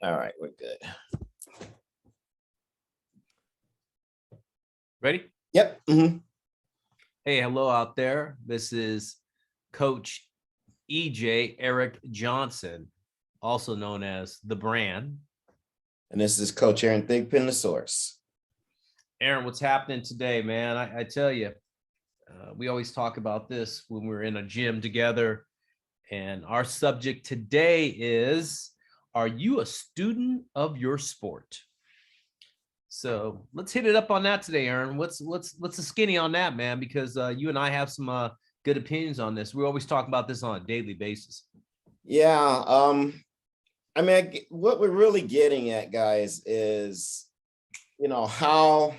All right, we're good. Ready? Yep. Hey, hello out there. This is Coach EJ Eric Johnson, also known as The Brand. And this is Coach Aaron Thigpen, the Source. Aaron, what's happening today, man? I tell you, we always talk about this when we're in a gym together. And our subject today is, are you a student of your sport? So let's hit it up on that today, Aaron. What's the skinny on that, man? Because you and I have some good opinions on this. We always talk about this on a daily basis. Yeah. I mean, what we're really getting at, guys, is, how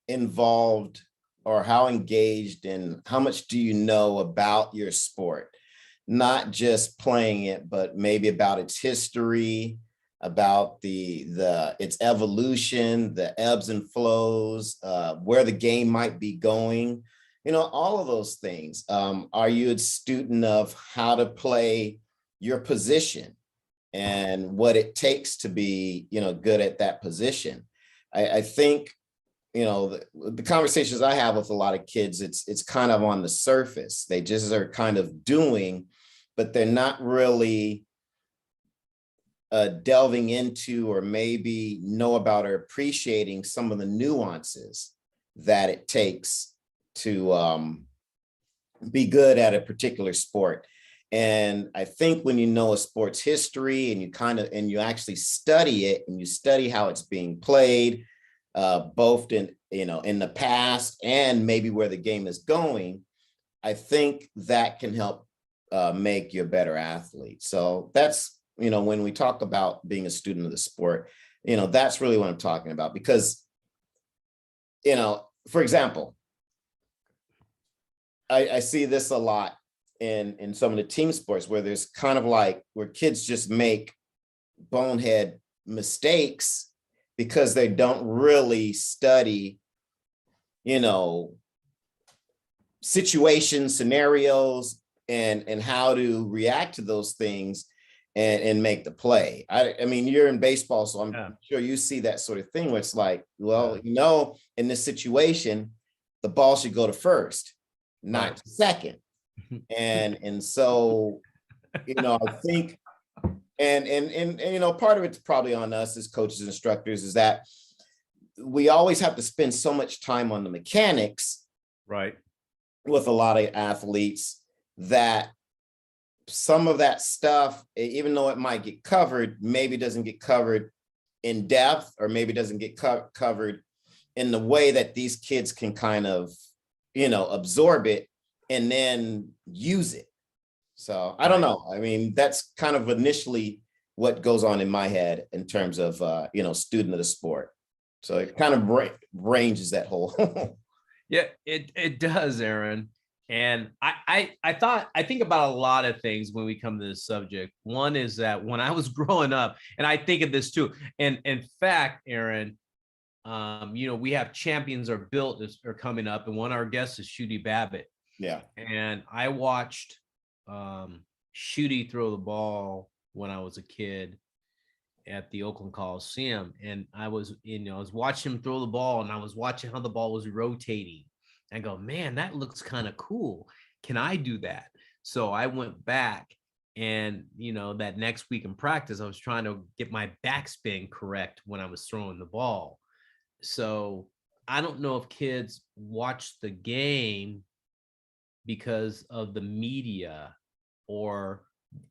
involved or how engaged and how much do you know about your sport? Not just playing it, but maybe about its history, about its evolution, the ebbs and flows, where the game might be going, all of those things. Are you a student of how to play your position and what it takes to be, good at that position? I think, the conversations I have with a lot of kids, it's kind of on the surface. They just are kind of doing, but they're not really delving into or maybe know about or appreciating some of the nuances that it takes to be good at a particular sport. And I think when you know a sport's history and you actually study it and you study how it's being played, both in the past and maybe where the game is going, I think that can help make you a better athlete. So that's, when we talk about being a student of the sport, that's really what I'm talking about. Because, for example, I see this a lot in some of the team sports where there's kind of like where kids just make bonehead mistakes because they don't really study, situations, scenarios, and how to react to those things and make the play. I mean, you're in baseball, so I'm sure you see that sort of thing where it's like, well, in this situation, the ball should go to first, not to second. And so, I think, and part of it's probably on us as coaches and instructors is that we always have to spend so much time on the mechanics, right, with a lot of athletes that some of that stuff, even though it might get covered, maybe doesn't get covered in depth, or maybe doesn't get covered in the way that these kids can kind of, absorb it and then use it. So I don't know. I mean, that's kind of initially what goes on in my head in terms of, student of the sport. So it kind of ranges that whole. Yeah, it does, Aaron. And I think about a lot of things when we come to this subject. One is that when I was growing up, and I think of this too, and in fact, Aaron, we have champions are coming up, and one of our guests is Shooty Babbitt. Yeah. And I watched Shooty throw the ball when I was a kid at the Oakland Coliseum, and I was watching him throw the ball, and I was watching how the ball was rotating. I go, man, that looks kind of cool. Can I do that? So I went back, and that next week in practice, I was trying to get my backspin correct when I was throwing the ball. So I don't know if kids watch the game because of the media or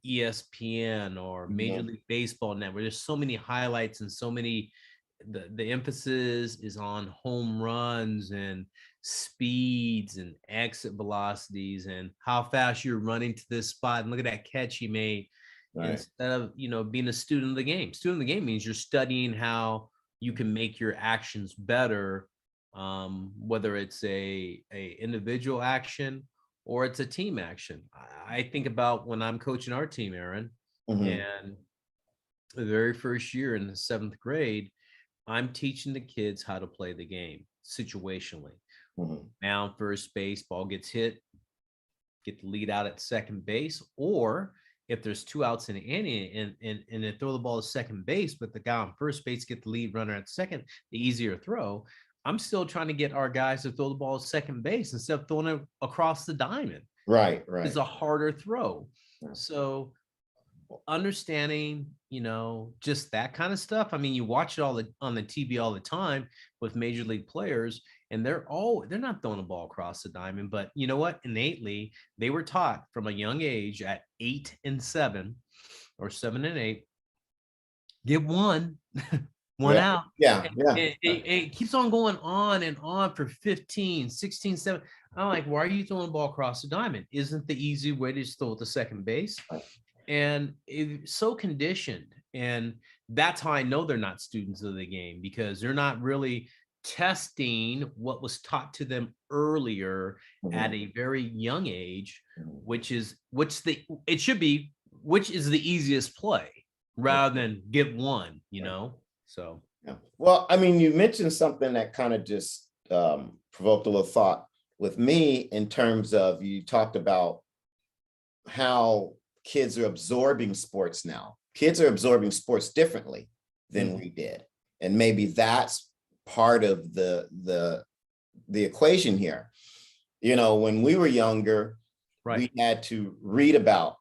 ESPN or Major League Baseball Network. There's so many highlights and so many, the emphasis is on home runs and speeds and exit velocities and how fast you're running to this spot. And look at that catch he made. Right. Instead of, being a student of the game. Student of the game means you're studying how you can make your actions better, whether it's a individual action or it's a team action. I think about when I'm coaching our team, Aaron, and the very first year in the 7th grade, I'm teaching the kids how to play the game situationally. Mound first base, ball gets hit, get the lead out at second base, or if there's 2 outs in the inning and then throw the ball to second base, but the guy on first base get the lead runner at second, the easier throw. I'm still trying to get our guys to throw the ball to second base instead of throwing it across the diamond. Right. It's a harder throw. Yeah. So understanding, just that kind of stuff. I mean, you watch it on the TV all the time with major league players, and they're not throwing a ball across the diamond, but you know what? Innately, they were taught from a young age at 8 and 7 or 7 and 8, get one out. Yeah. It keeps on going on and on for 15, 16, 7. I'm like, why are you throwing the ball across the diamond? Isn't the easy way to just throw it to second base? And it's so conditioned. And that's how I know they're not students of the game, because they're not really testing what was taught to them earlier at a very young age, which is the easiest play rather than get one, So yeah. Well, I mean, you mentioned something that kind of just provoked a little thought with me, in terms of, you talked about how kids are absorbing sports now. Kids are absorbing sports differently than we did. And maybe that's part of the equation here. When we were younger, we had to read about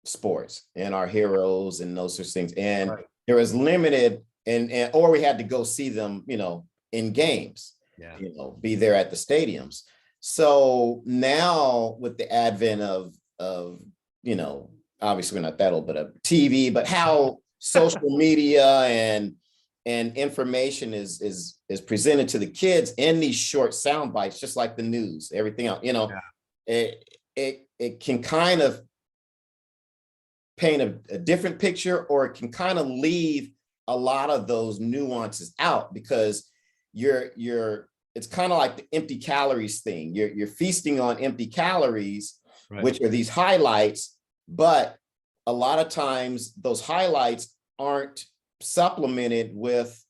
sports and our heroes and those sorts of things. And there was limited, or we had to go see them, in games, be there at the stadiums. So now, with the advent of obviously we're not that old, but of TV, but how social media and information is presented to the kids in these short sound bites, just like the news, everything else, it can kind of paint a different picture, or it can kind of leave a lot of those nuances out, because it's kind of like the empty calories thing. You're feasting on empty calories, which are these highlights, but a lot of times those highlights aren't supplemented with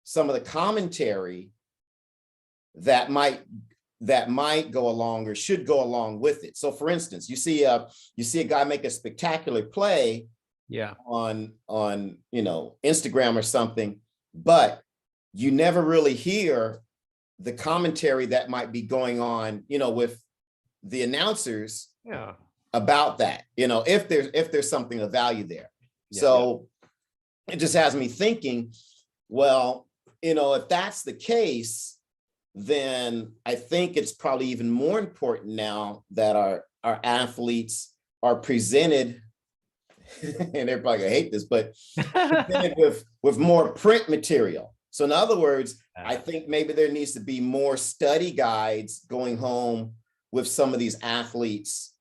some of the commentary that might go along, or should go along with it. So for instance, you see a guy make a spectacular play on Instagram or something, but you never really hear the commentary that might be going on, with the announcers about that, if there's something of value there. So it just has me thinking, well, if that's the case, then I think it's probably even more important now that our athletes are presented, and they're probably gonna hate this, but presented with more print material. So in other words, I think maybe there needs to be more study guides going home with some of these athletes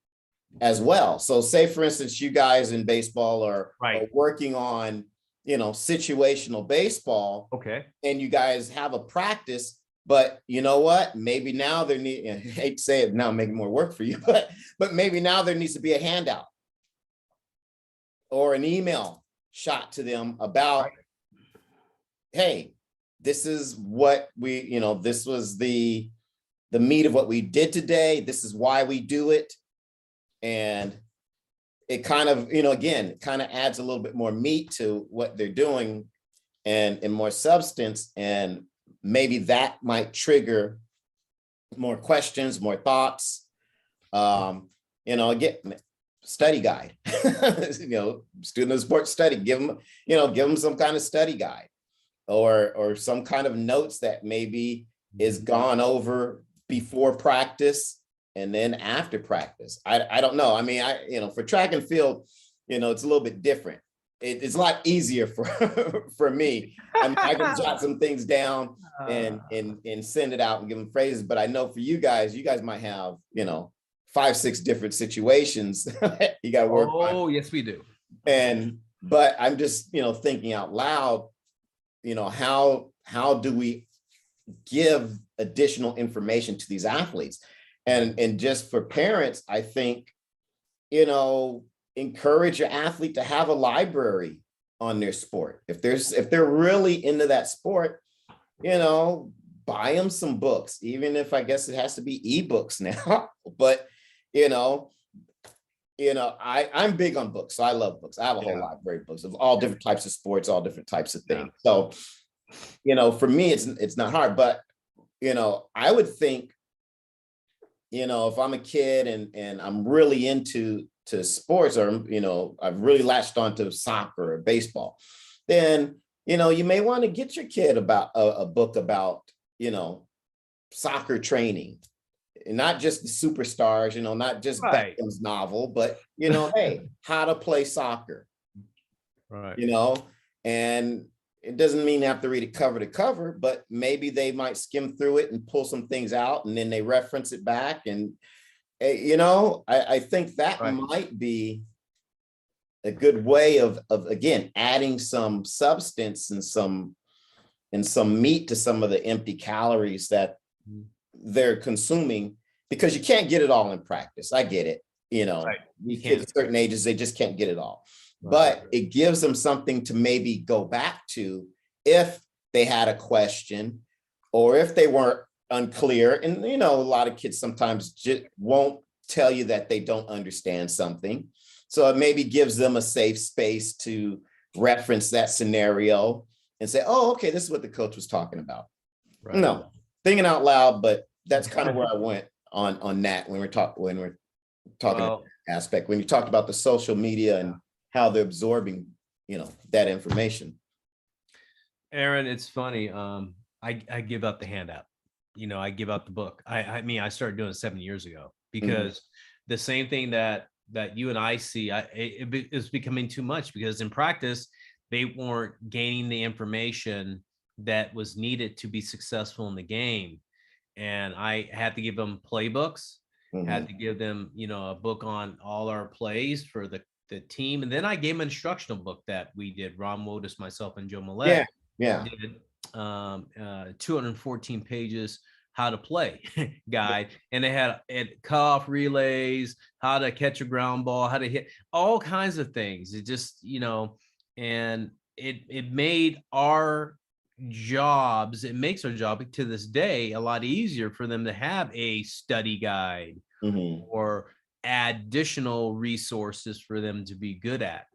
as well. So say, for instance, you guys in baseball are working on, situational baseball. Okay. And you guys have a practice, but you know what? Maybe now I hate to say it now, making more work for you, but maybe now there needs to be a handout or an email shot to them about, hey, this is what this was the meat of what we did today. This is why we do it. And it kind of, again, kind of adds a little bit more meat to what they're doing, and more substance. And maybe that might trigger more questions, more thoughts. Again, study guide, student of sports study, give them some kind of study guide, or some kind of notes that maybe is gone over before practice and then after practice. I don't know. I mean, for track and field, it's a little bit different. It's a lot easier for me. I mean, I can jot some things down and send it out and give them phrases. But I know for you guys might have, 5, 6 different situations you got to work on. Oh, yes, we do. But I'm just, thinking out loud, how do we give additional information to these athletes? And just for parents, I think, encourage your athlete to have a library on their sport. If they're really into that sport, buy them some books, even if I guess it has to be ebooks now, but, I'm big on books. So I love books. I have a whole library of books of all different types of sports, all different types of things. So, for me, it's not hard, but, I would think, if I'm a kid and I'm really into sports, or, I've really latched onto soccer or baseball, then, you may want to get your kid about a book about, soccer training, and not just the superstars, not just Right. Beckham's novel, but, hey, how to play soccer, Right. and it doesn't mean they have to read it cover to cover, but maybe they might skim through it and pull some things out, and then they reference it back. And, I think that Right. might be a good way of again, adding some substance and some meat to some of the empty calories that they're consuming, because you can't get it all in practice. I get it. Right. These kids at certain ages, they just can't get it all. Right. But it gives them something to maybe go back to if they had a question, or if they weren't unclear. And, a lot of kids sometimes just won't tell you that they don't understand something. So it maybe gives them a safe space to reference that scenario and say, oh, okay, this is what the coach was talking about. Right. No, thinking out loud, but that's kind of where I went on that when we're talking about aspect, when you talked about the social media and how they're absorbing, that information. Aaron, it's funny. I give out the handout. I give out the book. I mean, I started doing it 7 years ago, because the same thing that you and I see, it's becoming too much, because in practice, they weren't gaining the information that was needed to be successful in the game. And I had to give them playbooks, had to give them, a book on all our plays for the team. And then I gave them an instructional book that we did, Ron Wotus, myself, and Joe Millett. Did 214 pages, how to play guide. And they had cutoff relays, how to catch a ground ball, how to hit, all kinds of things. It just, and it made our jobs, it makes our job to this day a lot easier for them to have a study guide or additional resources for them to be good at.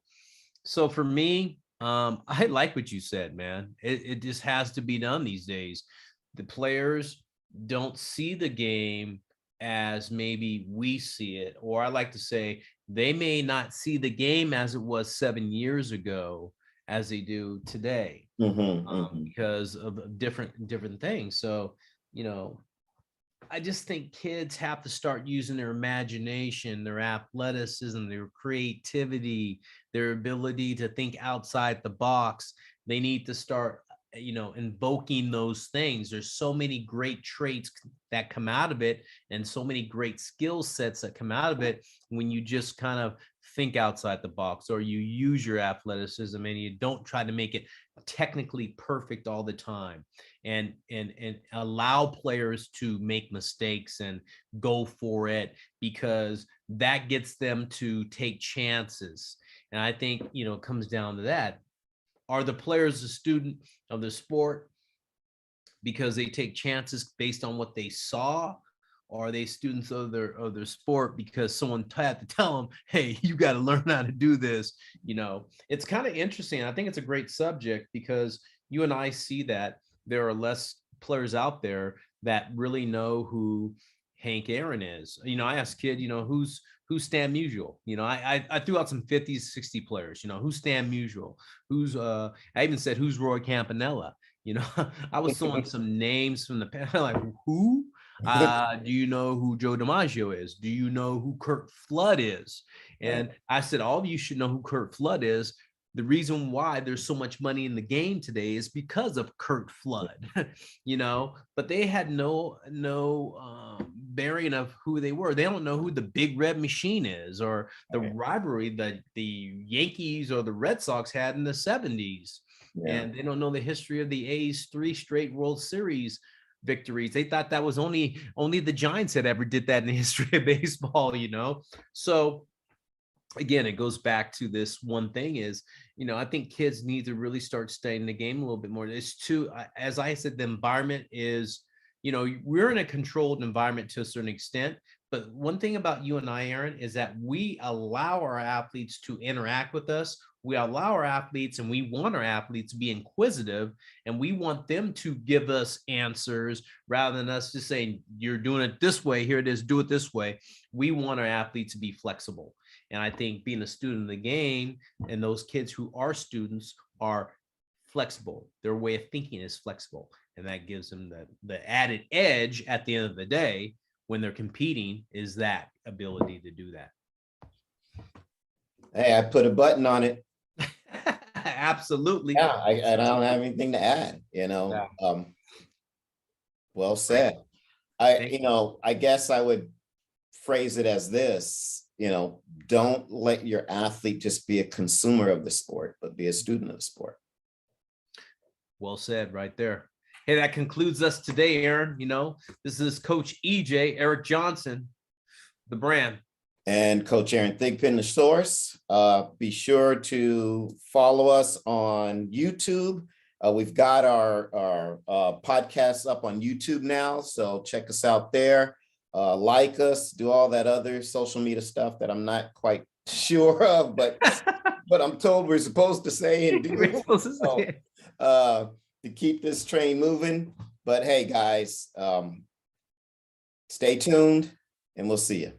So for me, I like what you said, man. It just has to be done these days. The players don't see the game as maybe we see it, or I like to say they may not see the game as it was 7 years ago as they do today, because of different things. So, I just think kids have to start using their imagination, their athleticism, their creativity, their ability to think outside the box. They need to start, invoking those things. There's so many great traits that come out of it, and so many great skill sets that come out of it when you just kind of think outside the box, or you use your athleticism and you don't try to make it technically perfect all the time, and allow players to make mistakes and go for it, because that gets them to take chances. And I think, it comes down to that. Are the players a student of the sport because they take chances based on what they saw? Or are they students of their sport because someone had to tell them, hey, you got to learn how to do this? It's kind of interesting. I think it's a great subject, because you and I see that there are less players out there that really know who Hank Aaron is. I asked kid, who's Stan Musial? I threw out some 50s, 60 players. Who's Stan Musial? I even said, who's Roy Campanella? I was throwing some names from the past. Like, who? Do you know who Joe DiMaggio is? Do you know who Kurt Flood is? And I said, all of you should know who Kurt Flood is. The reason why there's so much money in the game today is because of Kurt Flood, but they had no bearing of who they were. They don't know who the Big Red Machine is, or the rivalry that the Yankees or the Red Sox had in the 70s. And they don't know the history of the A's 3 straight World Series victories. They thought that was only the Giants that ever did that in the history of baseball, So again, it goes back to this one thing is, I think kids need to really start studying the game a little bit more. It's too, as I said, the environment is, we're in a controlled environment to a certain extent, But one thing about you and I, Aaron, is that we allow our athletes to interact with us. We allow our athletes, and we want our athletes to be inquisitive, and we want them to give us answers rather than us just saying, you're doing it this way, here it is, do it this way. We want our athletes to be flexible. And I think being a student of the game, and those kids who are students are flexible. Their way of thinking is flexible. And that gives them the added edge at the end of the day when they're competing, is that ability to do that. Hey, I put a button on it. Absolutely. Yeah, I don't have anything to add, well said. I guess I would phrase it as this, don't let your athlete just be a consumer of the sport, but be a student of the sport. Well said right there. Hey, that concludes us today, Aaron. This is Coach EJ, Eric Johnson, the brand. And Coach Aaron Thigpen, the source. Be sure to follow us on YouTube. We've got our podcasts up on YouTube now, so check us out there. Like us, do all that other social media stuff that I'm not quite sure of, but I'm told we're supposed to say and do. To keep this train moving. But hey, guys, stay tuned and we'll see you.